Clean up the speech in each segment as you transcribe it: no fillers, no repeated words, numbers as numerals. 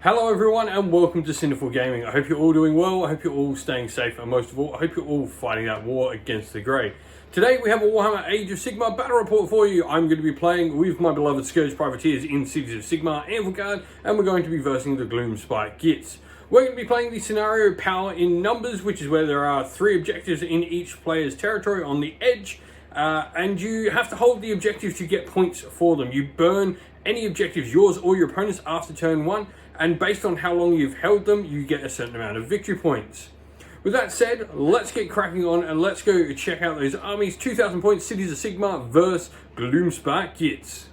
Hello everyone and welcome to Sinful Gaming. I hope you're all doing well, I hope you're all staying safe, and most of all, I hope you're all fighting that war against the Grey. Today we have a Warhammer Age of Sigmar battle report for you. I'm going to be playing with my beloved Scourge Privateers in Cities of Sigmar, Anvilgard, and we're going to be versing the Gloomspite Gitz. We're going to be playing the scenario Power in Numbers, which is where there are 3 objectives in each player's territory on the edge, and you have to hold the objectives to get points for them. You burn any objectives, yours or your opponent's, after turn 1, and based on how long you've held them, you get a certain amount of victory points. With that said, let's get cracking on and let's go check out those armies. 2,000 points, Cities of Sigmar versus Gloomspite Gitz.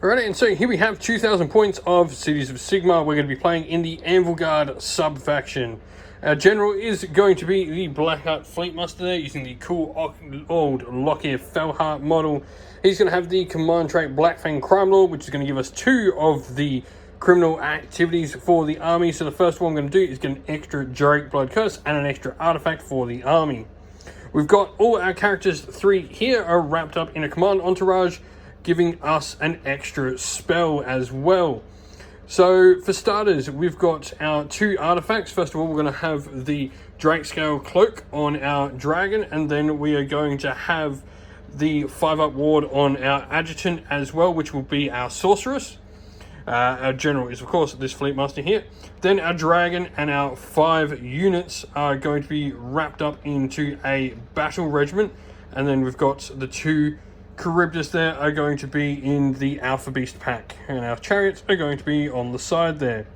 Alright, and so here we have 2,000 points of Cities of Sigmar. We're going to be playing in the Anvilgard sub-faction. Our general is going to be the Blackheart Fleetmaster there, using the cool old Lockyer Fellheart model. He's going to have the command trait Blackfang Crime Lord, which is going to give us 2 of the criminal activities for the army. So the first one I'm going to do is get an extra Drake Blood Curse and an extra artifact for the army. We've got all our characters, 3 here, are wrapped up in a command entourage, giving us an extra spell as well. So for starters, we've got our 2 artifacts. First of all, we're going to have the Drake Scale Cloak on our dragon, and then we are going to have the 5-up ward on our adjutant as well, which will be our sorceress. Our general is, of course, this Fleetmaster here. Then our dragon and our 5 units are going to be wrapped up into a battle regiment. And then we've got the 2 Charybdis there are going to be in the Alpha Beast pack. And our chariots are going to be on the side there.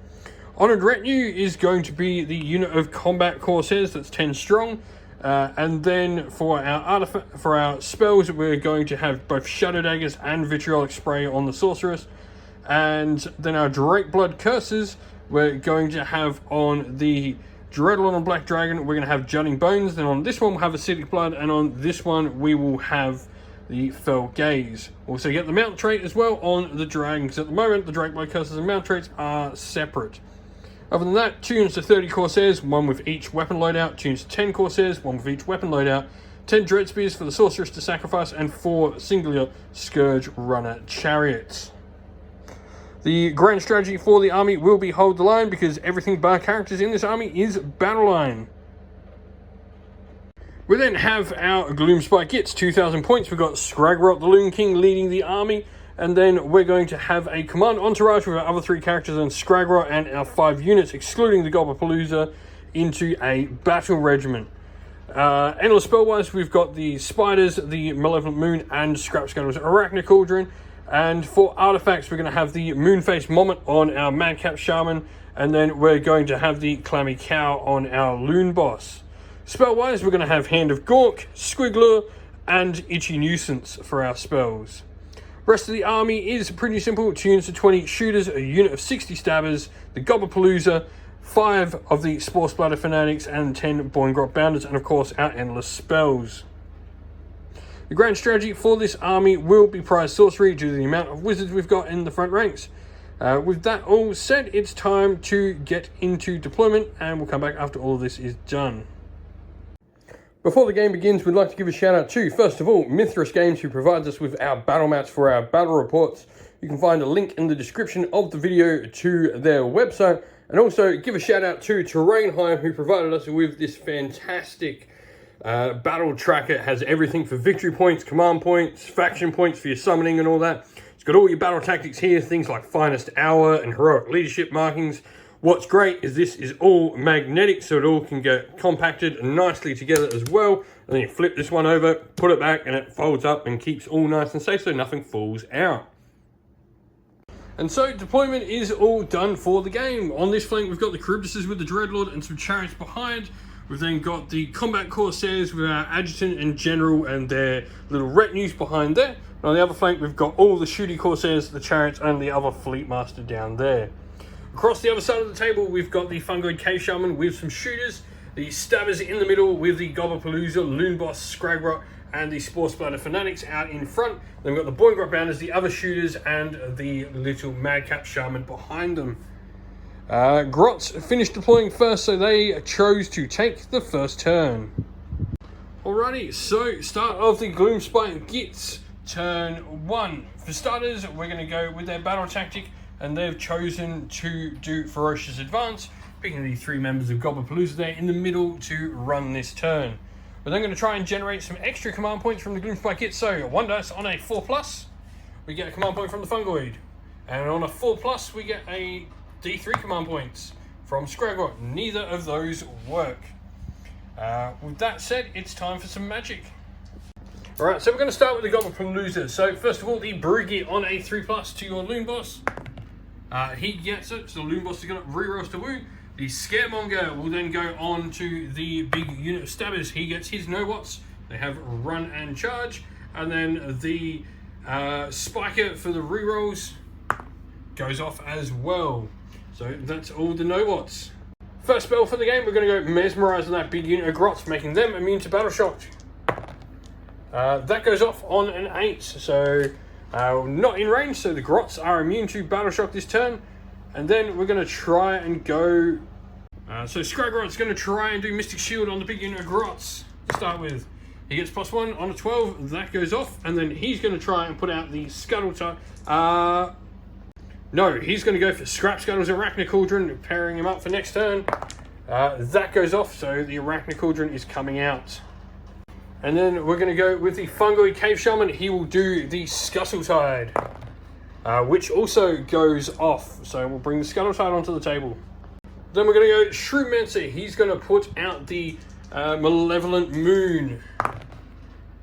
Honored Retinue is going to be the unit of combat Corsairs that's 10 strong. And then for our spells, we're going to have both Shadow Daggers and Vitriolic Spray on the Sorceress. And then our Drake Blood Curses, we're going to have on the Dreadlord and Black Dragon, we're going to have Jutting Bones. Then on this one, we'll have Acidic Blood. And on this one, we will have the Fell Gaze. Also get the mount trait as well on the dragon, because at the moment, the Drake Blood Curses and mount traits are separate. Other than that, 2 units of 30 Corsairs, 1 with each weapon loadout. 2 units of 10 Corsairs, 1 with each weapon loadout. 10 Dread Spears for the Sorceress to sacrifice, and 4 singular Scourge Runner Chariots. The grand strategy for the army will be hold the line, because everything bar characters in this army is battle line. We then have our Gloomspite Gitz, 2,000 points. We've got Scragrot the Loon King leading the army, and then we're going to have a command entourage with our other 3 characters and Scragrot and our 5 units, excluding the Gobblepalooza, into a battle regiment. Endless spell-wise, we've got the Spiders, the Malevolent Moon, and Scrapscuttle's Arachnid Cauldron. And for artifacts, we're going to have the Moonface Mommet on our Madcap Shaman, and then we're going to have the Clammy Cow on our Loon Boss. Spell-wise, we're going to have Hand of Gork, Squiggler, and Itchy Nuisance for our spells. Rest of the army is pretty simple. 2 units of 20 shooters, a unit of 60 stabbers, the Gobblepalooza, 5 of the Spore Splatter Fanatics, and 10 Boingrot Bounders, and of course our endless spells. The grand strategy for this army will be prize sorcery due to the amount of wizards we've got in the front ranks. With that all said, it's time to get into deployment, and we'll come back after all of this is done. Before the game begins, we'd like to give a shout out to, first of all, Mithras Games, who provides us with our battle mats for our battle reports. You can find a link in the description of the video to their website. And also give a shout out to Terrainheim, who provided us with this fantastic battle tracker. It has everything for victory points, command points, faction points for your summoning and all that. It's got all your battle tactics here, things like finest hour and heroic leadership markings. What's great is this is all magnetic, so it all can get compacted nicely together as well. And then you flip this one over, put it back, and it folds up and keeps all nice and safe so nothing falls out. And so deployment is all done for the game. On this flank, we've got the Charybdises with the Dreadlord and some chariots behind. We've then got the Combat Corsairs with our Adjutant and General and their little retinues behind there. And on the other flank, we've got all the Shooty Corsairs, the chariots, and the other Fleetmaster down there. Across the other side of the table, we've got the Fungoid Cave Shaman with some shooters, the Stabbers in the middle with the Gobblepalooza, Loon Boss, Scragrot, and the Spore Splatter Fanatics out in front. Then we've got the Boingrot Bounders, the other shooters, and the little Madcap Shaman behind them. Grots finished deploying first, so they chose to take the first turn. Alrighty, so start of the Gloomspite Gitz, turn 1. For starters, we're going to go with their battle tactic, and they've chosen to do Ferocious Advance, picking the 3 members of Goblapalooza there in the middle to run this turn. We're then going to try and generate some extra command points from the Gloomspite Gitz. So 1 dice on a 4+, we get a command point from the Fungoid. And on a 4+, we get a D3 command points from Scraggot. Neither of those work. With that said, it's time for some magic. Alright, so we're going to start with the Goblapalooza. So first of all, the Briggy on a 3+ to your Loon Boss. He gets it, so the Loon Boss is going to rerolls to wound. The Scaremonger will then go on to the big unit of Stabbers. He gets his No-Wats. They have Run and Charge. And then the Spiker for the rerolls goes off as well. So that's all the No-Wats. First spell for the game, we're going to go Mesmerize on that big unit of Grots, making them immune to Battle Shock. That goes off on an 8, so not in range, so the Grots are immune to Battle Shock this turn. And then we're going to try and go... so Scraggrot's going to try and do Mystic Shield on the big unit of Grots to start with. He gets +1 on a 12, that goes off, and then he's going to try and put out the Scuttle No, he's going to go for Scrap Scuttle's Arachne Cauldron, pairing him up for next turn. That goes off, so the Arachne Cauldron is coming out. And then we're going to go with the Fungoid Cave Shaman. He will do the Scuttle-Tide, which also goes off. So we'll bring the Scuttle-Tide onto the table. Then we're going to go Shrewdmancer. He's going to put out the Malevolent Moon,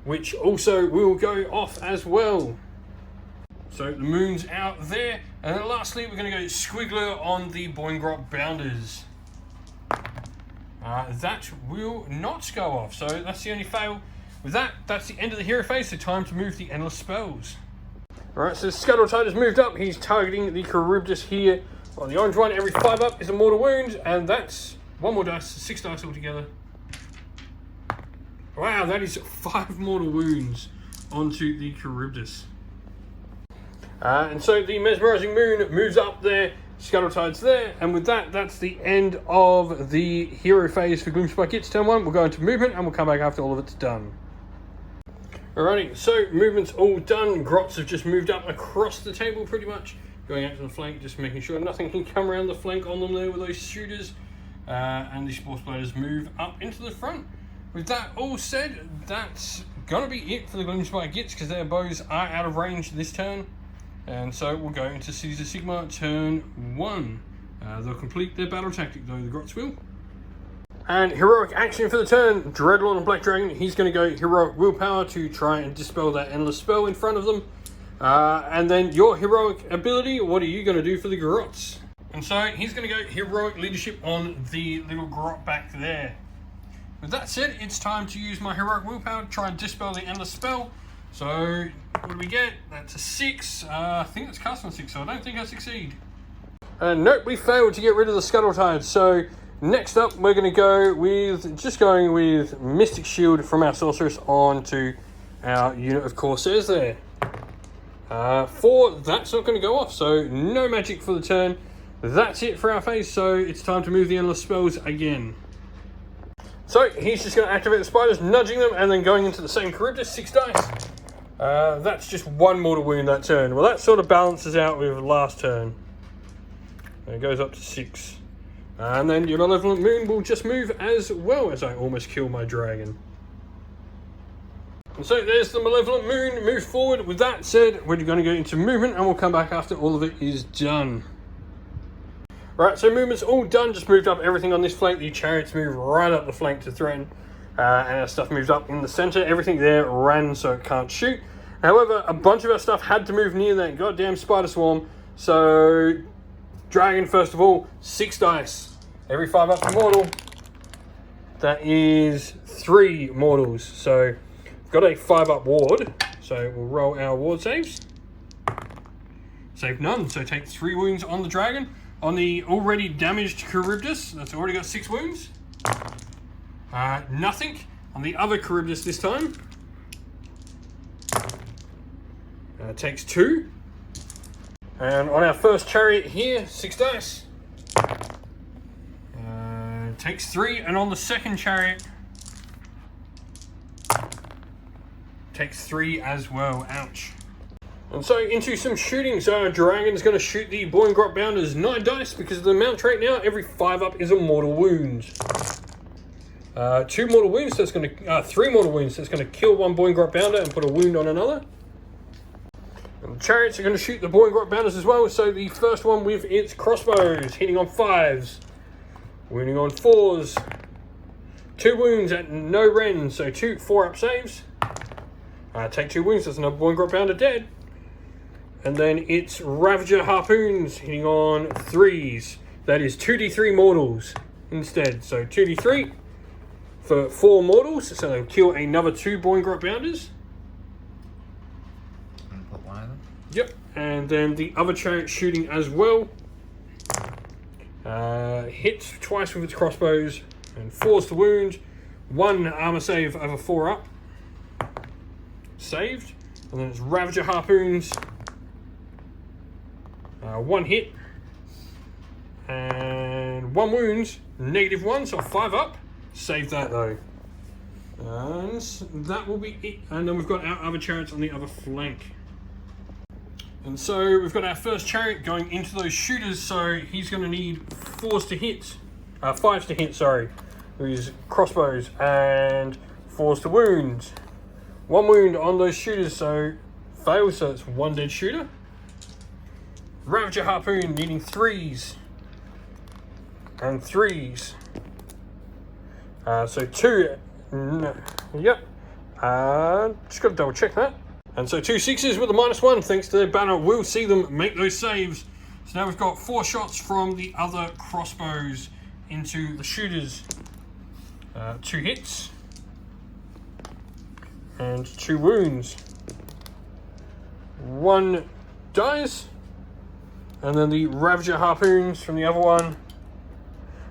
which also will go off as well. So the moon's out there. And then lastly, we're going to go Squiggler on the Boingrot Bounders. That will not go off, so that's the only fail. With that, that's the end of the hero phase, so time to move the Endless Spells. Alright, so Scuttle-Tide has moved up. He's targeting the Charybdis here. Well, the orange one, every 5 up is a mortal wound, and that's 1 more dice, 6 dice altogether. Wow, that is 5 mortal wounds onto the Charybdis. And so the Mesmerizing Moon moves up there, Scuttle-Tide's there, and with that, that's the end of the hero phase for Gloomspite Gitz turn 1. We'll go into movement, and we'll come back after all of it's done. Alrighty, so movement's all done. Grots have just moved up across the table pretty much, going out to the flank, just making sure nothing can come around the flank on them there with those shooters. And the Spore Spliters move up into the front. With that all said, that's going to be it for the Gloomspite Gitz, because their bows are out of range this turn. And so we'll go into Caesar Sigmar turn 1. They'll complete their battle tactic, though the Grots will. And heroic action for the turn, Dreadlord and Black Dragon. He's going to go heroic willpower to try and dispel that endless spell in front of them. And then your heroic ability, what are you going to do for the Grots? And so he's going to go heroic leadership on the little Grot back there. With that said, it's time to use my heroic willpower to try and dispel the endless spell. So, what do we get? That's a 6. I think that's cast on 6, so I don't think I succeed. Nope, we failed to get rid of the Scuttle-Tide. So, next up, we're going to go with, just going with Mystic Shield from our Sorceress onto our unit of Corsairs there. 4, that's not going to go off, so no magic for the turn. That's it for our phase, so it's time to move the Endless Spells again. So, he's just going to activate the Spiders, nudging them, and then going into the same Charybdis, 6 dice. That's just 1 mortal wound that turn. Well, that sort of balances out with last turn. And it goes up to 6. And then your Malevolent Moon will just move as well, as I almost kill my dragon. And so there's the Malevolent Moon, move forward. With that said, we're going to go into movement, and we'll come back after all of it is done. Right, so movement's all done, just moved up everything on this flank. The chariots move right up the flank to threaten. And our stuff moves up in the center. Everything there ran so it can't shoot. However, a bunch of our stuff had to move near that goddamn spider swarm. So, dragon first of all, 6 dice. Every 5 up to mortal. That is 3 mortals. So, we've got a 5 up ward. So, we'll roll our ward saves. Save none, so take 3 wounds on the dragon. On the already damaged Charybdis, that's already got 6 wounds. Nothing on the other Charybdis this time. Takes 2. And on our first chariot here, 6 dice. Takes 3. And on the second chariot, takes 3 as well. Ouch. And so into some shooting. So our dragon's going to shoot the Boy and Grot Bounders 9 dice because of the mount trait now. Every 5 up is a mortal wound. 2 mortal wounds, so it's going to 3 mortal wounds, so it's going to kill one Boy and Grot Bounder and put a wound on another. And the chariots are going to shoot the Boy and Grot Bounders as well. So the first one with its crossbows, hitting on 5s, wounding on 4s, 2 wounds at no rend, so 2 4-up saves. Take 2 wounds, that's another Boy and Grot Bounder dead. And then it's Ravager Harpoons hitting on 3s. That is 2d3 mortals instead. So 2d3 for 4 mortals. So they'll kill another 2 Boy and Grot Bounders. And put one of them. Yep. And then the other chariot shooting as well. Hits twice with its crossbows and 4s to wound. 1 armor save over 4 up. Saved. And then it's Ravager Harpoons. 1 hit and 1 wound, -1, so 5 up. Save that though. And that will be it. And then we've got our other chariots on the other flank. And so we've got our first chariot going into those shooters, so he's going to need 5s to hit, sorry, with his crossbows, and 4s to wound. 1 wound on those shooters, so fails, so it's 1 dead shooter. Ravager Harpoon needing 3s and 3s. So 2, yep. Just got to double check that. And so 2 6s with a -1, thanks to their banner. We'll see them make those saves. So now we've got 4 shots from the other crossbows into the shooters. 2 hits and 2 wounds. 1 dies. And then the Ravager Harpoons from the other one.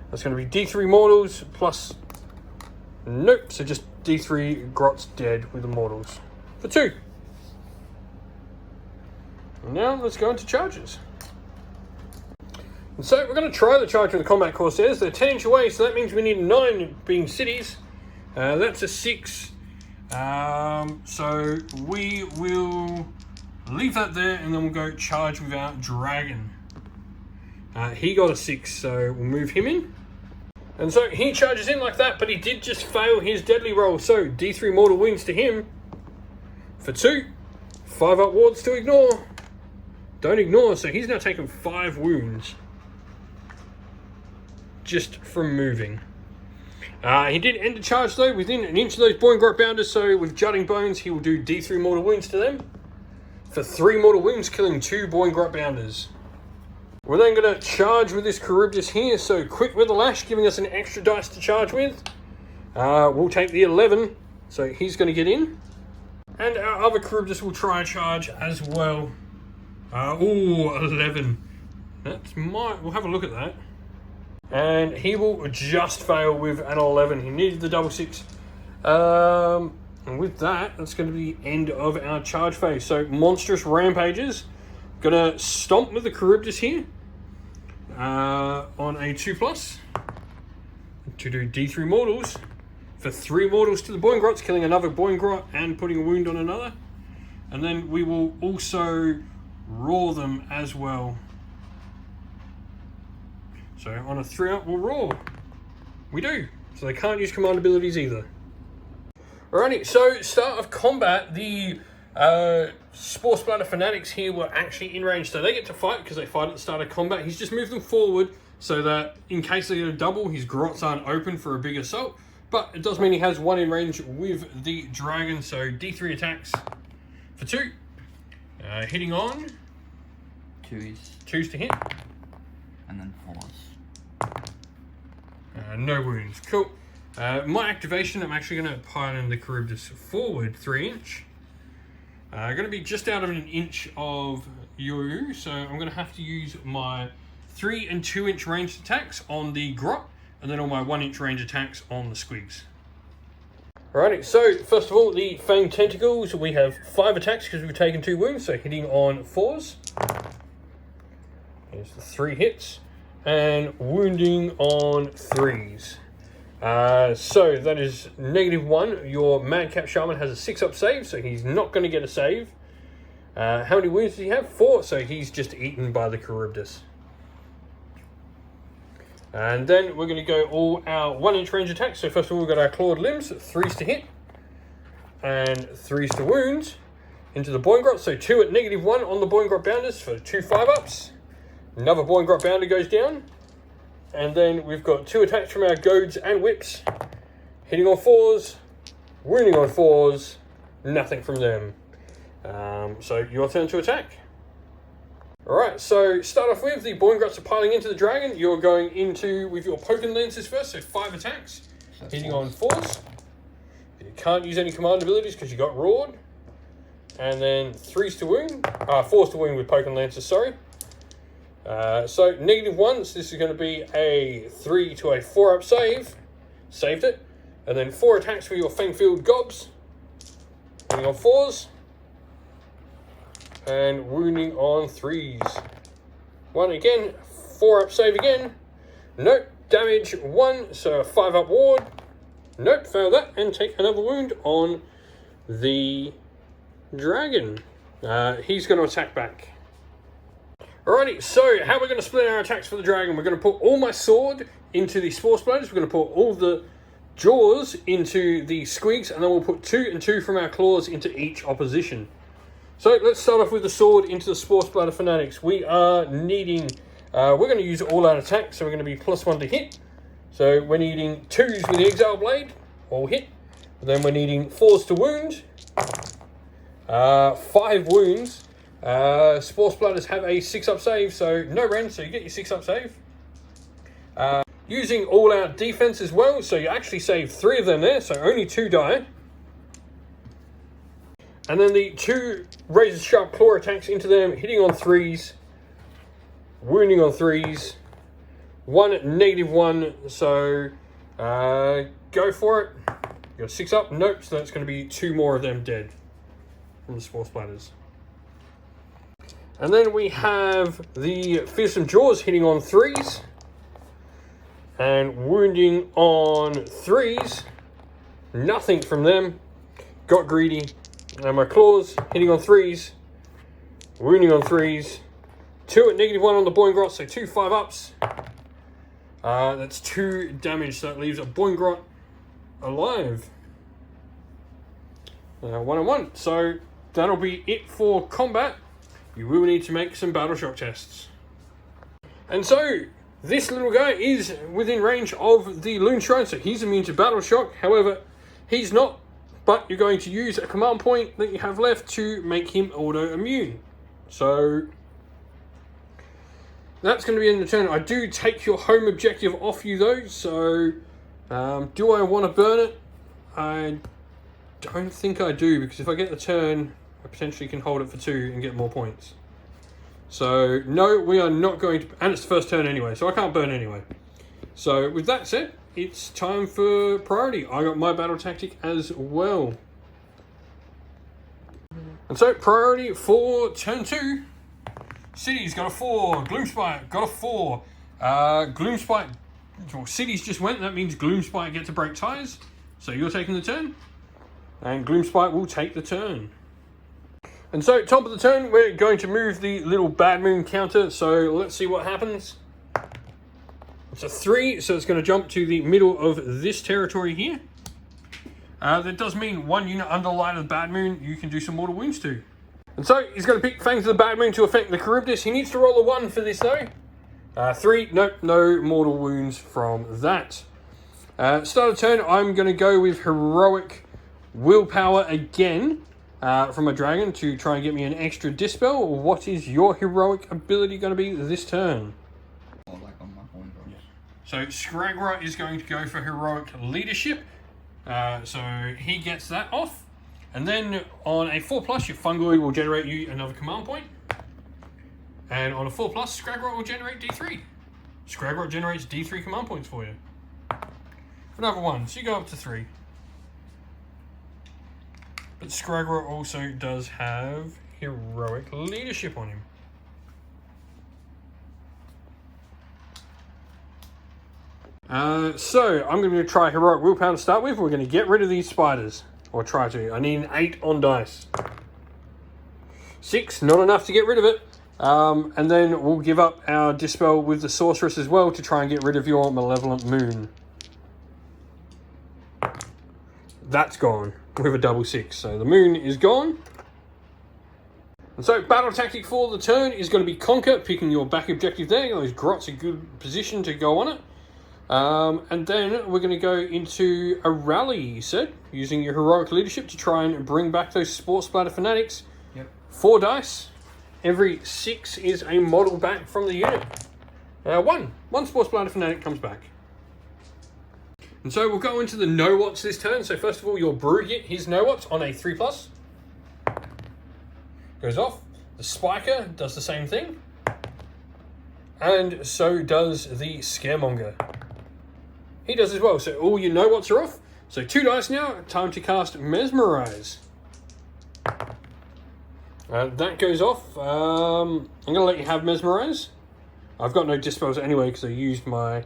That's going to be D3 mortals plus... Nope, so just D3 Grots dead with the mortals. For 2. And now let's go into charges. And so we're going to try the charge with the Combat Corsairs. They're 10 inch away, so that means we need 9 being cities. That's a 6. So we will... leave that there, and then we'll go charge with our dragon. He got a 6, so we'll move him in. And so he charges in like that, but he did just fail his deadly roll. So D3 mortal wounds to him for 2. 5 up wards to ignore. Don't ignore, so he's now taken 5 wounds just from moving. He did end the charge though within an inch of those Boy and Grot Bounders, so with Jutting Bones he will do D3 mortal wounds to them. For 3 mortal wounds, killing 2 Boy and Grot Bounders. We're then going to charge with this Charybdis here, so quick with the lash, giving us an extra dice to charge with. We'll take the 11, so he's going to get in. And our other Charybdis will try a charge as well. Ooh, 11. We'll have a look at that. And he will just fail with an 11. He needed the double 6. And with that, that's going to be the end of our charge phase. So, Monstrous Rampages. Gonna stomp with the Charybdis here. On a 2+. To do D3 mortals. For 3 mortals to the Boy and Grots, killing another Boy and Grot and putting a wound on another. And then we will also roar them as well. So, on a 3-up, we'll roar. We do. So, they can't use command abilities either. Alrighty, so start of combat, the Spore Splatter Fanatics here were actually in range, so they get to fight because they fight at the start of combat. He's just moved them forward so that in case they get a double, his Grots aren't open for a big assault. But it does mean he has 1 in range with the dragon, so D3 attacks for 2. Hitting on 2s to hit. And then 4s. No wounds, cool. My activation, I'm actually going to pile the Charybdis forward 3 inch. Going to be just out of an inch of you, so I'm going to have to use my 3 and 2 inch ranged attacks on the Grot, and then all my 1 inch range attacks on the Squigs. Alrighty, so first of all, the Fanged Tentacles, we have 5 attacks because we've taken 2 wounds, so hitting on 4s. There's the 3 hits, and wounding on 3s. So that is -1. Your Madcap Shaman has a 6-up save, so he's not going to get a save. How many wounds does he have? 4, so he's just eaten by the Charybdis. And then we're going to go all our 1-inch range attacks. So first of all, we've got our clawed limbs, 3s to hit, and 3s to wound into the Boingrot. So 2 at -1 on the Boingrot bounders for 2 5-ups. Another Boingrot bounder goes down. And then we've got 2 attacks from our goads and whips, hitting on 4s, wounding on 4s, nothing from them. So your turn to attack. Alright, so start off with, the Boingrots are piling into the dragon. You're going into with your Poking Lances first, so 5 attacks, hitting on 4s. You can't use any command abilities because you got roared. And then 3s to wound, 4s to wound with Poking Lances, sorry. So -1, so this is going to be a 3 to a 4-up save. Saved it. And then 4 attacks with your Fang-Filled Gobs, hitting on 4s. And wounding on 3s. 1 again, 4-up save again. Nope, damage 1, so a 5-up ward. Nope, fail that, and take another wound on the dragon. He's going to attack back. Alrighty, so how we're going to split our attacks for the dragon. We're going to put all my sword into the Spore Splatters. We're going to put all the jaws into the squeaks, and then we'll put 2 and 2 from our claws into each opposition. So let's start off with the sword into the Spore Splatter Fanatics. We are needing, we're going to use all out attack, so we're going to be +1 to hit. So we're needing 2s with the Exile Blade, all hit. Then we're needing 4s to wound, 5 wounds. Spore Splatters have a 6-up save, so no rend, so you get your 6-up save. Using all out defense as well, so you actually save 3 of them there, so only 2 die. And then the 2 razor sharp claw attacks into them, hitting on 3s, wounding on 3s, 1 at -1, so go for it. You got 6 up, nope, so that's going to be 2 more of them dead from the Spore Splatters. And then we have the Fearsome Jaws hitting on 3s and wounding on 3s, nothing from them, got greedy. And my claws hitting on 3s, wounding on 3s, 2 at -1 on the Boingrot, so 2 5-ups. That's 2 damage, so that leaves a Boingrot alive. 1 and 1. So that'll be it for combat. You will need to make some battle shock tests. And so this little guy is within range of the Loon Shrine, so he's immune to battle shock. However, he's not. But you're going to use a command point that you have left to make him auto-immune. So that's going to be in the turn. I do take your home objective off you though, so do I want to burn it? I don't think I do, because if I get the turn, I potentially can hold it for 2 and get more points. So no, we are not going to, and it's the first turn anyway, so I can't burn anyway. So with that said, it's time for priority. I got my battle tactic as well. And so priority for turn 2. City's got a 4. Gloomspite got a 4. Gloomspite, well, City's just went. That means Gloomspite get to break ties. So you're taking the turn. And Gloomspite will take the turn. And so top of the turn, we're going to move the little Bad Moon counter. So let's see what happens. It's a 3, so it's going to jump to the middle of this territory here. That does mean 1 unit under the light of the Bad Moon, you can do some mortal wounds to. And so he's going to pick Fangs of the Bad Moon to affect the Charybdis. He needs to roll a 1 for this though. 3, nope, no mortal wounds from that. Start of turn, I'm going to go with Heroic Willpower again from a dragon to try and get me an extra Dispel. What is your heroic ability going to be this turn? So Scragra is going to go for Heroic Leadership. So he gets that off. And then on a 4+, your Fungoid will generate you another command point. And on a 4+, Scragra will generate D3. Scragra generates D3 command points for you. Another 1, so you go up to 3. But Scragra also does have Heroic Leadership on him. So I'm going to try Heroic Willpower to start with. We're going to get rid of these spiders. Or try to. I need an 8 on dice. 6, not enough to get rid of it. And then we'll give up our Dispel with the Sorceress as well to try and get rid of your Malevolent Moon. That's gone with a double 6. So the moon is gone. And so battle tactic for the turn is going to be Conquer, picking your back objective there. Those Grot's a good position to go on it. And then we're going to go into a rally, you said, using your heroic leadership to try and bring back those Sports Splatter Fanatics. Yep. 4 dice. Every 6 is a model back from the unit. One Sports Splatter Fanatic comes back. And so we'll go into the no-what's this turn. So first of all, your Brugit, his no-what's on a 3+. Goes off. The Spiker does the same thing. And so does the Scaremonger. He does as well. So all your no-what's are off. So 2 dice now. Time to cast Mesmerize. That goes off. I'm going to let you have Mesmerize. I've got no Dispels anyway because I used my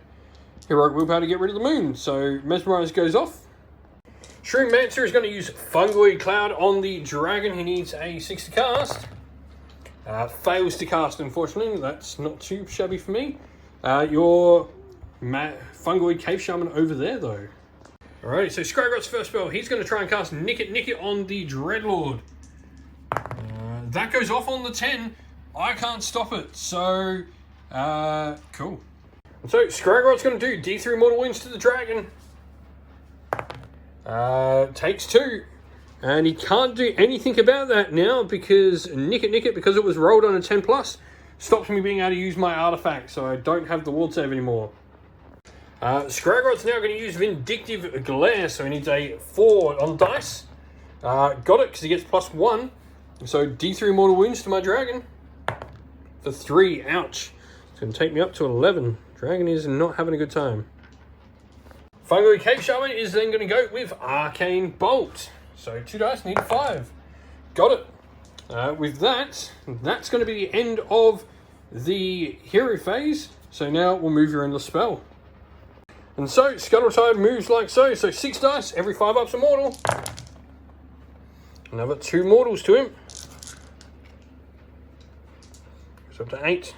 Heroic Willpower to get rid of the moon. So Mesmerize goes off. Shrewdmancer is going to use Fungoid Cloud on the dragon. He needs a 6 to cast. Fails to cast, unfortunately. That's not too shabby for me. Your Fungoid Cave Shaman over there, though. Alright, so Skragot's first spell. He's going to try and cast Nick It on the Dreadlord. That goes off on the 10. I can't stop it. So, cool. So Skragot's going to do D3 mortal wounds to the dragon. Takes 2. And he can't do anything about that now because Nick It, because it was rolled on a 10+, stops me being able to use my artifact, so I don't have the ward save anymore. Skragot's now going to use Vindictive Glare, so he needs a 4 on dice. Got it, because he gets +1. So D3 mortal wounds to my dragon. For 3, ouch. It's going to take me up to 11. Dragon is not having a good time. Fungoid Cave Shaman is then going to go with Arcane Bolt. So 2 dice, need 5. Got it. With that, that's going to be the end of the hero phase. So now we'll move your endless spell. And so Scuttletide moves like so. So 6 dice, every 5 up's a mortal. Another 2 mortals to him. Goes up to 8.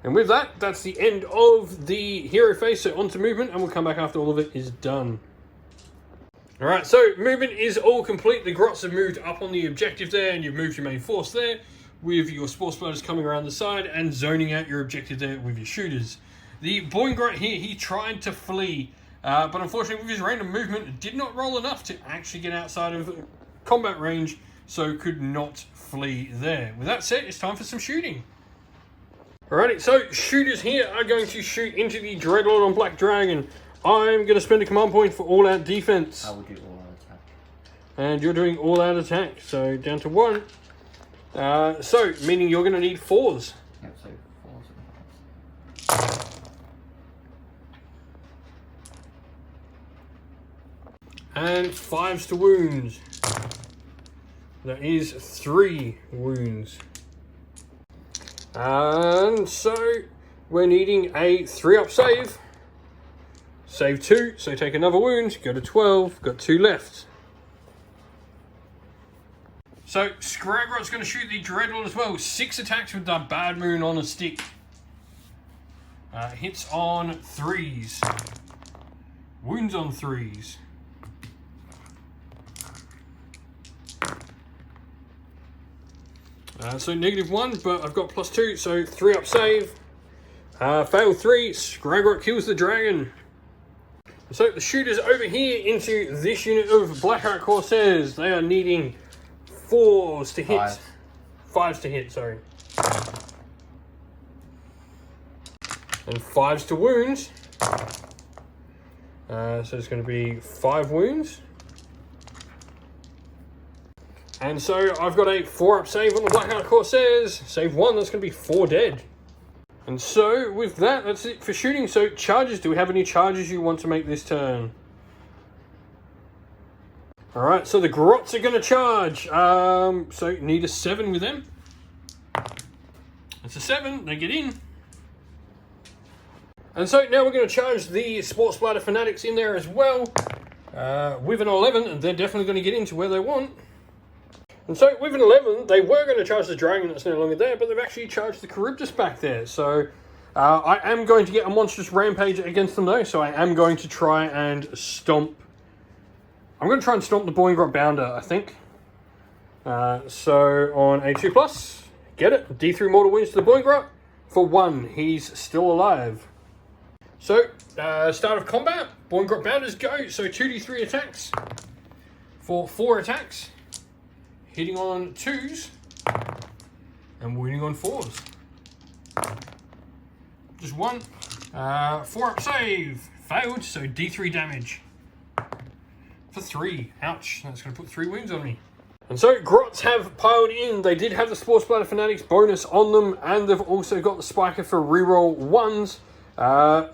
And with that, that's the end of the hero phase. So on to movement, and we'll come back after all of it is done. Alright, so movement is all complete. The Grots have moved up on the objective there, and you've moved your main force there, with your Sports Splatters coming around the side and zoning out your objective there with your shooters. The Boingrot here, he tried to flee, but unfortunately with his random movement, did not roll enough to actually get outside of combat range, so could not flee there. With that said, it's time for some shooting. Alrighty, so shooters here are going to shoot into the Dreadlord on Black Dragon. I'm going to spend a command point for all-out defense. I will do all-out attack. And you're doing all-out attack, so down to 1. So, meaning you're going to need 4s. Yep, so 4s. And 5s to wounds. That is 3 wounds. And so we're needing a 3-up save. Save 2, so take another wound, go to 12, got 2 left. So Skragot's going to shoot the Dreadlord as well. 6 attacks with the Bad Moon on a stick. Hits on 3s. Wounds on 3s. So -1, but I've got +2, so 3-up save. Fail 3, Skragot kills the dragon. So the shooters over here into this unit of Blackheart Corsairs, they are needing 4s to hit. 5s to hit, sorry. And 5s to wound. So it's going to be 5 wounds. And so I've got a 4-up save on the Blackheart Corsairs. Save 1, that's going to be 4 dead. And so with that, that's it for shooting. So charges, do we have any charges you want to make this turn? Alright, so the Grots are going to charge. So need a 7 with them. That's a 7, they get in. And so now we're going to charge the Sports Splatter Fanatics in there as well. With an 11, and they're definitely going to get into where they want. And so with an 11, they were going to charge the dragon that's no longer there, but they've actually charged the Charybdis back there. So I am going to get a monstrous rampage against them though, so I am going to try and stomp. I'm going to try and stomp the Boingrot Bounder, I think. So on a 2+, get it. D3 mortal wounds to the Boingrot. For 1, he's still alive. So, start of combat, Boingrot Bounders go. So 2d3 attacks for 4 attacks. Hitting on 2s and wounding on 4s. Just 1. 4-up save. Failed, so D3 damage. For 3. Ouch, that's going to put 3 wounds on me. And so, Grots have piled in. They did have the Spore Splatter Fanatics bonus on them, and they've also got the Spiker for reroll 1s.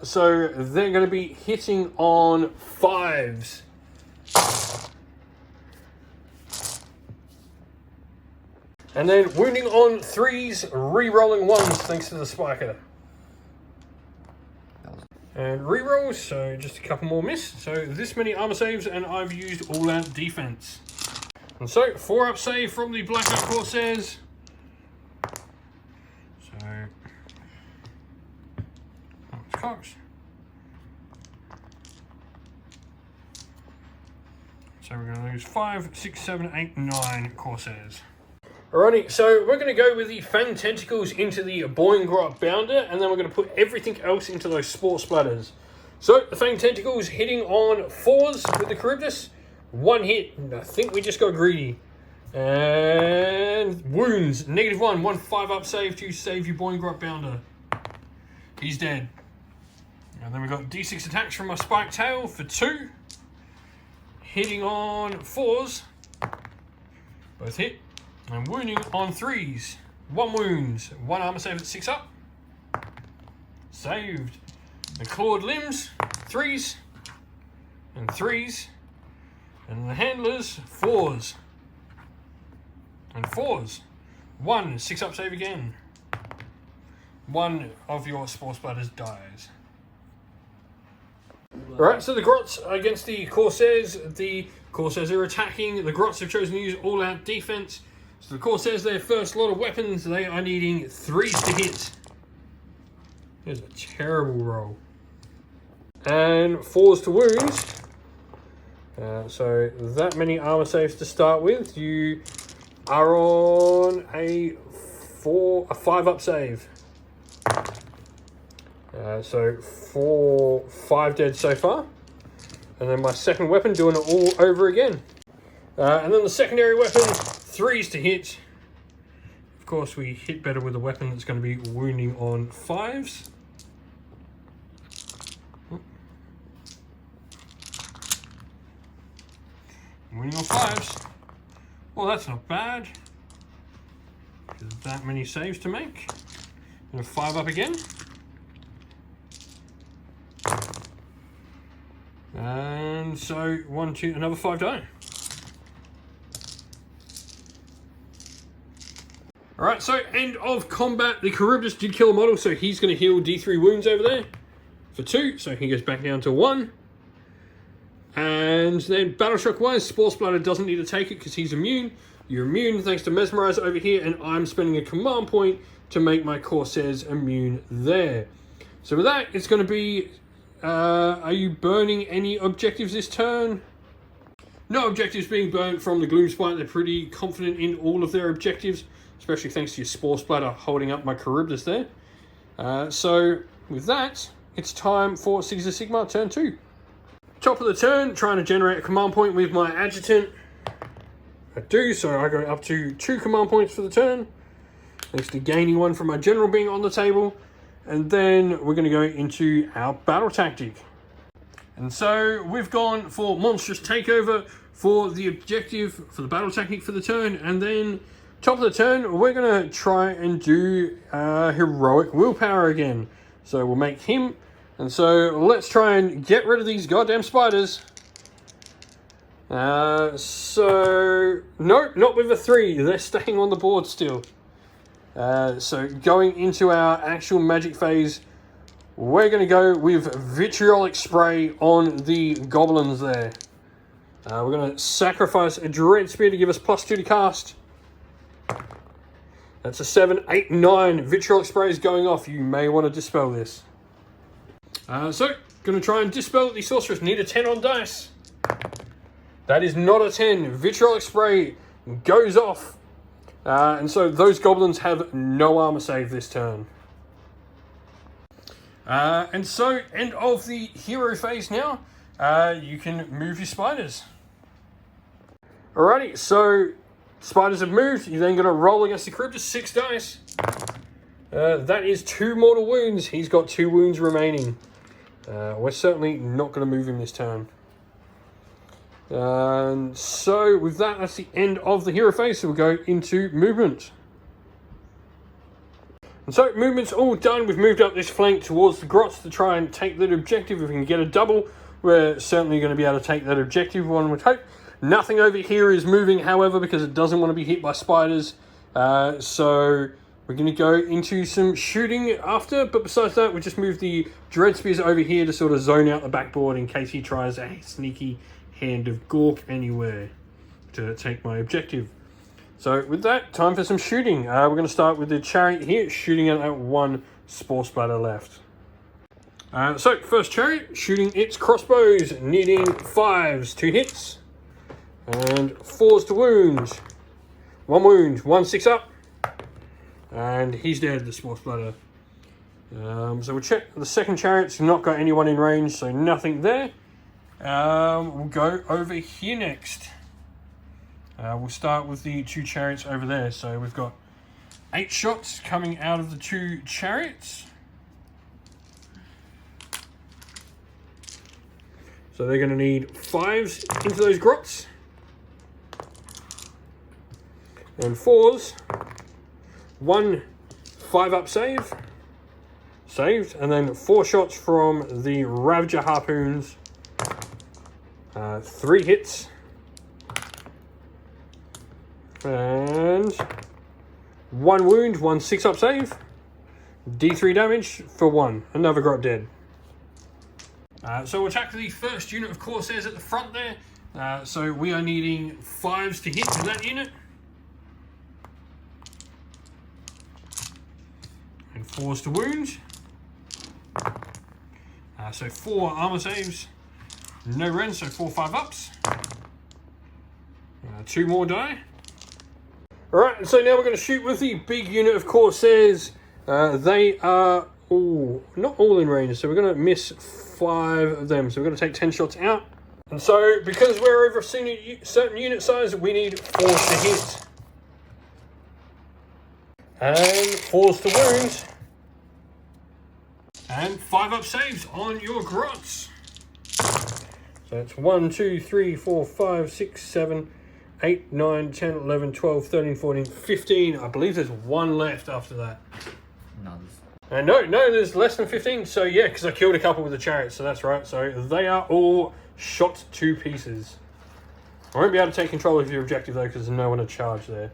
So, they're going to be hitting on 5s. And then wounding on 3s, re-rolling 1s thanks to the Spiker. And rerolls, so just a couple more miss. So this many armor saves, and I've used all-out defense. And so 4-up save from the Blackout Corsairs. So Cox. So we're going to lose 5, 6, 7, 8, 9 Corsairs. Alrighty, so we're going to go with the Fang Tentacles into the Boingrot Bounder, and then we're going to put everything else into those Spore Splatters. So, the Fang Tentacles hitting on 4s with the Charybdis. 1 hit. I think we just got greedy. And wounds. -1. 1 5-up save to save your Boingrot Bounder. He's dead. And then we've got D6 attacks from my Spike Tail for 2. Hitting on 4s. Both hit. And wounding on 3s. 1 wounds. 1 armor save at 6-up. Saved. The clawed limbs. 3s. And 3s. And the handlers. 4s. And 4s. 1 6-up save again. 1 of your Spore Splatters dies. Alright, so the Grots against the Corsairs. The Corsairs are attacking. The Grots have chosen to use all-out defense. So the Corsairs, their first lot of weapons, they are needing 3s to hit. There's a terrible roll. And 4s to wound. So that many armor saves to start with. You are on a 5-up save. So 5 dead so far. And then my second weapon doing it all over again. And then the secondary weapon, 3s to hit. Of course, we hit better with a weapon that's going to be wounding on 5s. Wounding on 5s. Well, that's not bad. There's that many saves to make. And a 5-up again. And so 1, 2, another 5 die. Alright, so end of combat. The Charybdis did kill a model, so he's going to heal D3 wounds over there for 2, so he goes back down to 1. And then battle shock wise, Spore Splatter doesn't need to take it because he's immune. You're immune thanks to Mesmerize over here, and I'm spending a command point to make my Corsairs immune there. So with that, it's going to be, are you burning any objectives this turn? No objectives being burnt from the Gloomspite. They're pretty confident in all of their objectives, especially thanks to your Spore Splatter holding up my Charybdis there. So with that, it's time for Cities of Sigmar turn 2. Top of the turn, trying to generate a command point with my Adjutant. I do, so I go up to 2 command points for the turn, thanks to gaining 1 from my General being on the table. And then we're going to go into our battle tactic. And so we've gone for Monstrous Takeover for the objective for the battle tactic for the turn. And then top of the turn, we're going to try and do Heroic Willpower again. So we'll make him. And so let's try and get rid of these goddamn spiders. So no, not with a 3. They're staying on the board still. So going into our actual magic phase, we're going to go with Vitriolic Spray on the goblins there. We're going to sacrifice a Dread Spear to give us +2 to cast. That's a 7, 8, 9. Vitriolic spray is going off. You may want to dispel this. So, going to try and dispel the sorceress. Need a 10 on dice. That is not a 10. Vitriolic spray goes off. And so those goblins have no armor save this turn. And so, end of the hero phase now. You can move your spiders. Alrighty, so spiders have moved. You're then going to roll against the Charybdis 6 dice. That is 2 mortal wounds. He's got 2 wounds remaining. We're certainly not going to move him this turn. And so with that, that's the end of the hero phase. So we'll go into movement. And so movement's all done. We've moved up this flank towards the grots to try and take that objective. If we can get a double, we're certainly going to be able to take that objective, one would hope. Nothing over here is moving, however, because it doesn't want to be hit by spiders. So we're going to go into some shooting after. But besides that, we just move the Dread Spears over here to sort of zone out the backboard in case he tries a sneaky hand of Gork anywhere to take my objective. So with that, time for some shooting. We're going to start with the chariot here, shooting at that 1 spore splatter left. So first chariot, shooting its crossbows, needing 5s, 2 hits. And 4s to wound. 1 wound, 1 6 up. And he's dead, the spore splatter. So we'll check the second chariot's not got anyone in range, so nothing there. We'll go over here next. We'll start with the 2 chariots over there. So we've got 8 shots coming out of the 2 chariots. So they're going to need 5s into those grots. And 4s. 1 5-up save. Saved. And then 4 shots from the Ravager harpoons. 3 hits. And 1 wound, 1 6-up save. D3 damage for 1. Another grot dead. So we'll attack the first unit of Corsairs at the front there. So we are needing 5s to hit with that unit. And 4s to wound. So 4 armor saves. No rends, so 4 5-ups. 2 more die. Alright, so now we're going to shoot with the big unit of Corsairs. They are not all in range, so we're going to miss 5 of them. So we're going to take 10 shots out. And so, because we're over a certain unit size, we need 4s to hit. And 4s to wound. And 5-up saves on your grots. So it's 1, 2, 3, 4, 5, 6, 7, 8, 9, 10, 11, 12, 13, 14, 15. I believe there's 1 left after that. No. No, there's less than 15. So yeah, because I killed a couple with the chariots, so that's right. So they are all shot to pieces. I won't be able to take control of your objective though, because there's no one to charge there.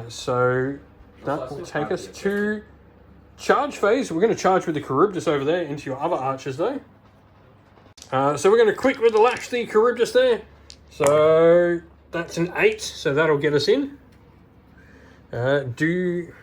So that will take us to charge phase. We're going to charge with the Charybdis over there into your other archers though. So we're going to quick with the lash the Charybdis there. So that's an 8, so that'll get us in. Alrighty,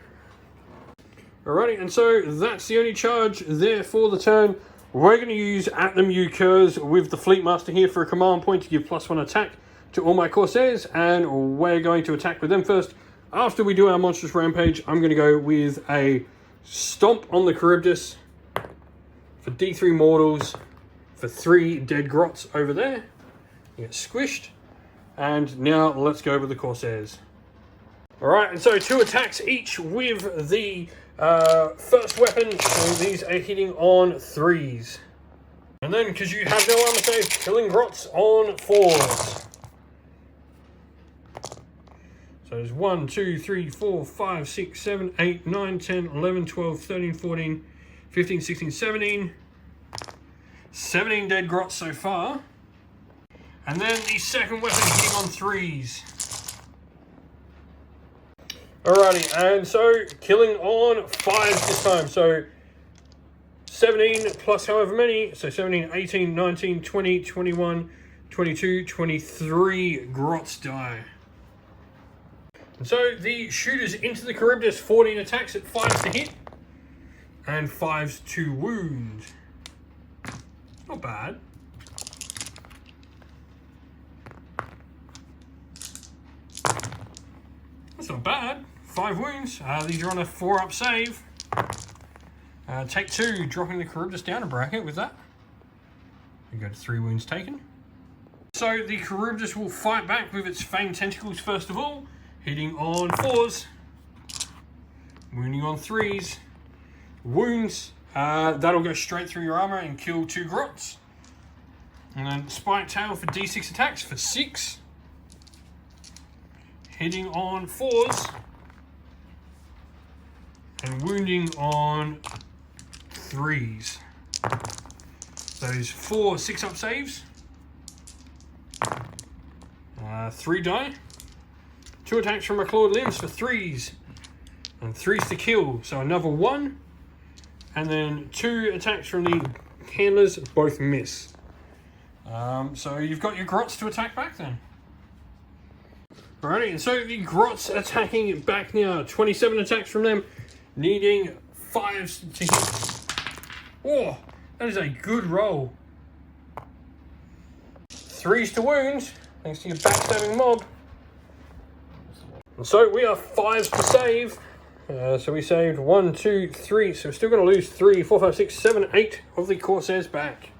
and so that's the only charge there for the turn. We're going to use At Them You Curs with the Fleet Master here for a command point to give +1 attack to all my Corsairs, and we're going to attack with them first. After we do our Monstrous Rampage, I'm going to go with a Stomp on the Charybdis for D3 Mortals for 3 dead grots over there. You get squished. And now let's go with the Corsairs. Alright, and so 2 attacks each with the first weapon. So these are hitting on 3s. And then, because you have no armor save, killing grots on 4s. So there's 1, 2, 3, 4, 5, 6, 7, 8, 9, 10, 11, 12, 13, 14, 15, 16, 17. 17 dead grots so far. And then the second weapon hitting on 3s. Alrighty, and so killing on 5s this time. So 17 plus however many. So 17, 18, 19, 20, 21, 22, 23 grots die. And so the shooters into the Charybdis, 14 attacks at 5 to hit and 5s to wound. Not bad. That's not bad. 5 wounds. These are on a 4-up save. Take 2, dropping the Charybdis down a bracket with that. We go to 3 wounds taken. So the Charybdis will fight back with its famed tentacles first of all, hitting on 4s, wounding on 3s, wounds. That'll go straight through your armor and kill 2 grots. And then spike tail for d6 attacks for 6, hitting on 4s and wounding on 3s. Those 4 6-up saves. 3 die. 2 attacks from my clawed limbs for 3s. And 3s to kill. So another 1. And then 2 attacks from the handlers, both miss. So you've got your grots to attack back then. Alrighty, and so the grots attacking back now. 27 attacks from them, needing 5s to hit. Oh, that is a good roll. 3s to wound, thanks to your backstabbing mob. And so we are 5s to save. So we saved 1, 2, 3. So we're still going to lose 3, 4, 5, 6, 7, 8 of the Corsairs back.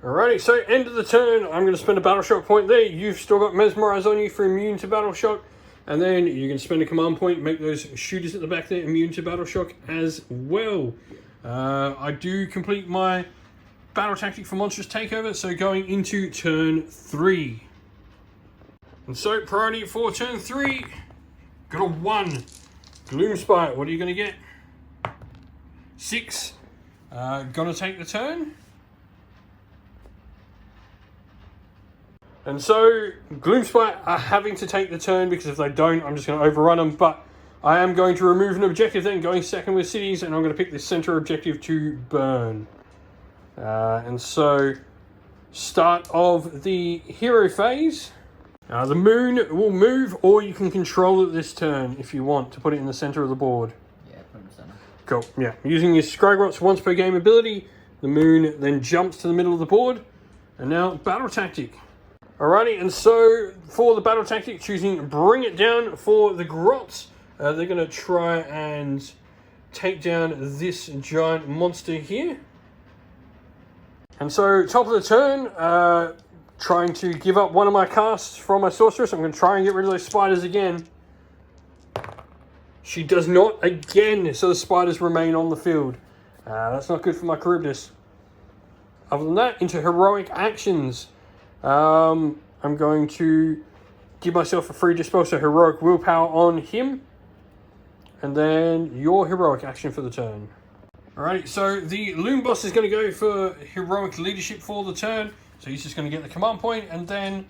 Alrighty, so end of the turn. I'm going to spend a battle shock point there. You've still got Mesmerize on you for immune to battle shock. And then you can spend a command point, make those shooters at the back there immune to battle shock as well. I do complete my battle tactic for monstrous takeover, so going into turn 3. And so priority for turn 3, got a 1. Gloomspite, what are you going to get? 6. Gonna take the turn. And so Gloomspite are having to take the turn, because if they don't, I'm just going to overrun them. But I am going to remove an objective then, going second with cities, and I'm going to pick the center objective to burn. And so, start of the hero phase. The moon will move, or you can control it this turn if you want to put it in the center of the board. Yeah, put it in the center. Cool, yeah. Using your Scrygrot's once per game ability, the moon then jumps to the middle of the board. And now, battle tactic. Alrighty, and so for the battle tactic, choosing bring it down for the grots. They're going to try and take down this giant monster here. And so, top of the turn, trying to give up one of my casts from my sorceress. I'm going to try and get rid of those spiders again. She does not again, so the spiders remain on the field. That's not good for my Charybdis. Other than that, into heroic actions. I'm going to give myself a free dispel, so heroic willpower on him. And then your heroic action for the turn. Alright, so the Loom Boss is going to go for heroic leadership for the turn. So he's just going to get the command point, and then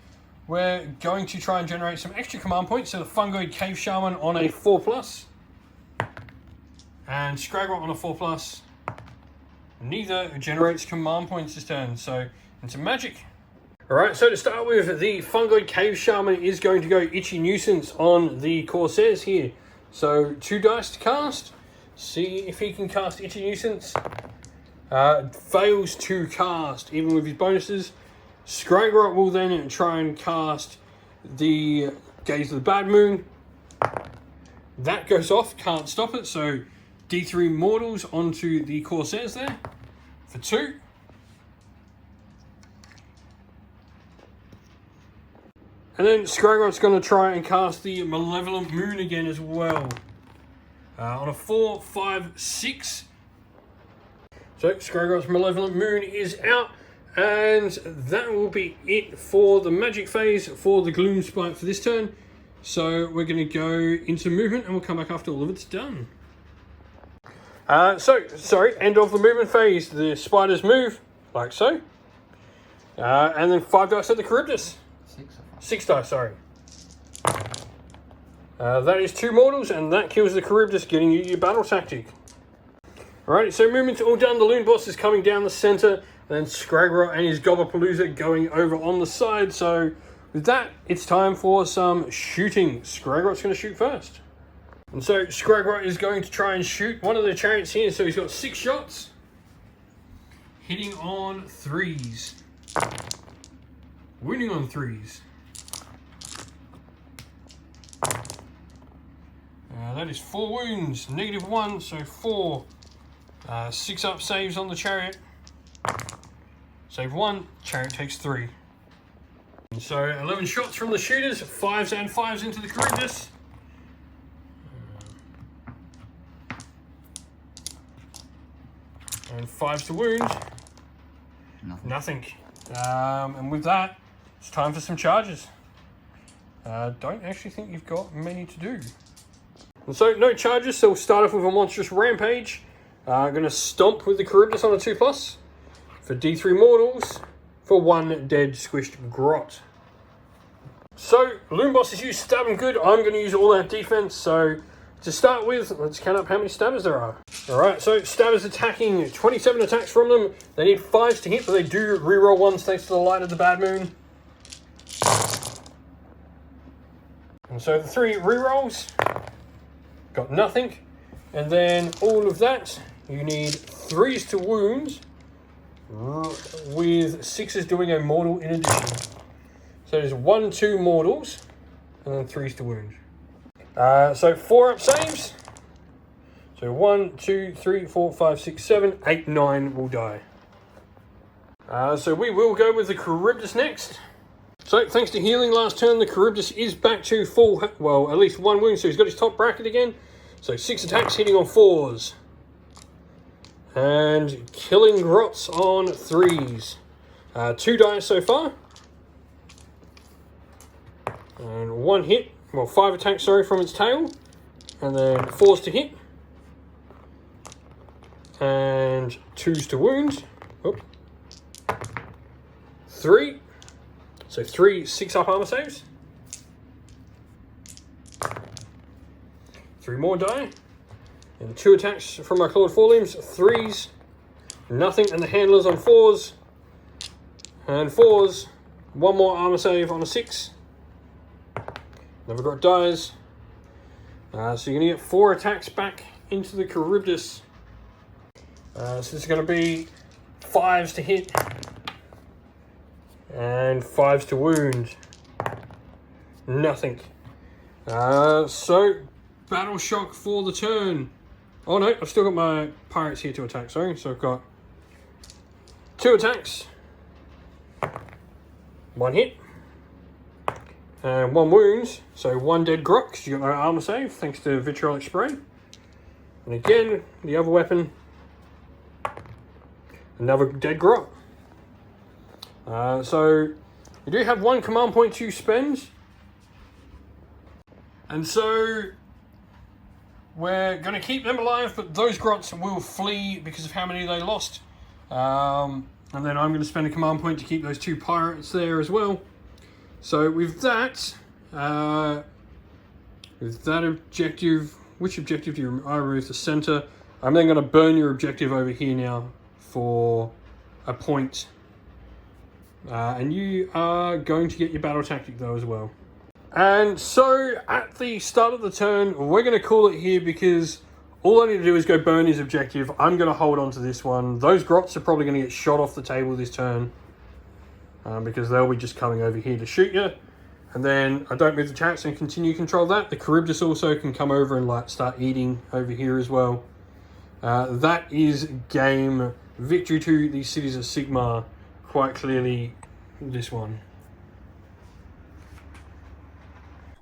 we're going to try and generate some extra command points. So the Fungoid Cave Shaman on a 4+. And Scragrot on a 4+. Neither generates command points this turn, so into magic. Alright, so to start with, the Fungoid Cave Shaman is going to go Itchy Nuisance on the Corsairs here. So 2 dice to cast. See if he can cast Itchy Nuisance. Fails to cast, even with his bonuses. Scrygrot will then try and cast the Gaze of the Bad Moon. That goes off, can't stop it, so D3 Mortals onto the Corsairs there for 2. And then Scrygrot's going to try and cast the Malevolent Moon again as well. On a 4, 5, 6. So Scrygrot's Malevolent Moon is out. And that will be it for the magic phase for the Gloomspite for this turn. So we're going to go into movement, and we'll come back after all of it's done. End of the movement phase. The spiders move, like so. And then 5 dice at the Charybdis. 6 dice, sorry. That is 2 mortals, and that kills the Charybdis, getting you your battle tactic. Alright, so movement's all done. The Loon Boss is coming down the center, and then Scragrot and his Gobblepalooza going over on the side. So with that, it's time for some shooting. Scragrot's going to shoot first. And so Scragrot is going to try and shoot one of the chariots here. So he's got 6 shots. Hitting on 3s. Winning on 3s. That is 4 wounds. -1, so 4. 6 up saves on the chariot. Save 1, chariot takes 3. And so 11 shots from the shooters, 5s and 5s into the Charybdis. And 5s to wound. Nothing. And with that, it's time for some charges. Don't actually think you've got many to do. And so no charges, so we'll start off with a monstrous rampage. I'm going to stomp with the Charybdis on a 2+. For D3 mortals, for 1 dead squished grot. So, Loom Boss has used Stab and Good. I'm going to use all that defense. So, to start with, let's count up how many stabbers there are. Alright, so stabbers attacking, 27 attacks from them. They need 5s to hit, but they do reroll 1s thanks to the Light of the Bad Moon. And so the 3 rerolls, got nothing. And then all of that, you need 3s to wound, with 6s doing a mortal in addition. So there's 1, 2 mortals, and then 3s to wound. So 4 up saves. So 1, 2, 3, 4, 5, 6, 7, 8, 9 will die. So we will go with the Charybdis next. So thanks to healing last turn, the Charybdis is back to full, well, at least 1 wound, so he's got his top bracket again. So 6 attacks hitting on 4s. And killing grots on 3s. 2 dice so far. And 1 hit. Well, 5 attacks, sorry, from its tail. And then 4s to hit. And 2s to wound. Oh. 3. So 3 6-up armor saves. 3 more die. And 2 attacks from my clawed forelimbs. 3s. Nothing. And the handlers on 4s. And 4s. 1 more armor save on a 6. Never got dies. So you're going to get 4 attacks back into the Charybdis. So this is going to be 5s to hit. And 5s to wound. Nothing. So, Battle Shock for the turn. Oh no, I've still got my pirates here to attack, sorry. So I've got 2 attacks. 1 hit. And 1 wound. So 1 dead grot, because you got no armor save, thanks to Vitriolic Spray. And again, the other weapon. Another dead grot. So you do have 1 command point to spend. And so we're going to keep them alive, but those grots will flee because of how many they lost. And then I'm going to spend a command point to keep those 2 pirates there as well. So with that objective, which objective do you remove? The center. I'm then going to burn your objective over here now for a point. And you are going to get your battle tactic though as well. And so at the start of the turn, we're going to call it here because all I need to do is go burn his objective. I'm going to hold on to this one. Those grots are probably going to get shot off the table this turn. Because they'll be just coming over here to shoot you. And then I don't move the chariots and continue to control that. The Charybdis also can come over and like start eating over here as well. That is game. Victory to the cities of Sigmar. Quite clearly this one.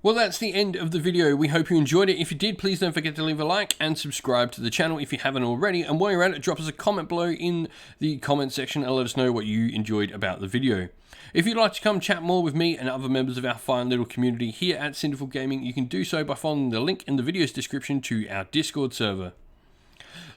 Well, that's the end of the video. We hope you enjoyed it. If you did, please don't forget to leave a like and subscribe to the channel if you haven't already. And while you're at it, drop us a comment below in the comment section and let us know what you enjoyed about the video. If you'd like to come chat more with me and other members of our fine little community here at Sinful Gaming, you can do so by following the link in the video's description to our Discord server.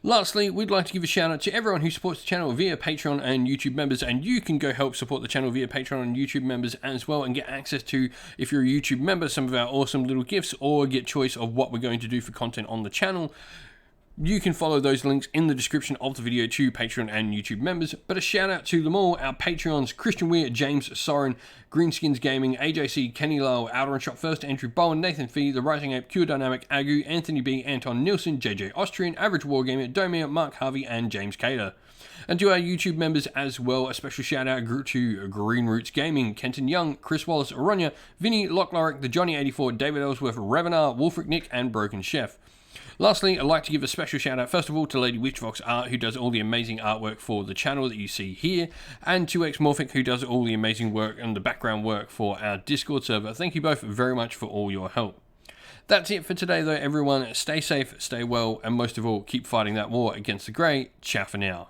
Lastly, we'd like to give a shout out to everyone who supports the channel via Patreon and YouTube members, and you can go help support the channel via Patreon and YouTube members as well and get access to, if you're a YouTube member, some of our awesome little gifts or get choice of what we're going to do for content on the channel. You can follow those links in the description of the video to Patreon and YouTube members, but a shout out to them all, our Patreons, Christian Weir, James Soren, Greenskins Gaming, AJC, Kenny Lyle, Outer and Shot First Entry, Bowen, Nathan Fee, The Rising Ape, Cure Dynamic, Agu, Anthony B, Anton Nilsson, JJ Austrian, Average Wargamer, Domir, Mark Harvey, and James Cater. And to our YouTube members as well, a special shout out to Green Roots Gaming, Kenton Young, Chris Wallace, Aronya, Vinny, Lockloric, The Johnny84, David Ellsworth, Revenar, Wolfric Nick, and Broken Chef. Lastly, I'd like to give a special shout out first of all to Lady Witchvox Art, who does all the amazing artwork for the channel that you see here, and to Xmorphic, who does all the amazing work and the background work for our Discord server. Thank you both very much for all your help. That's it for today though, everyone. Stay safe, stay well, and most of all, keep fighting that war against the Grey. Ciao for now.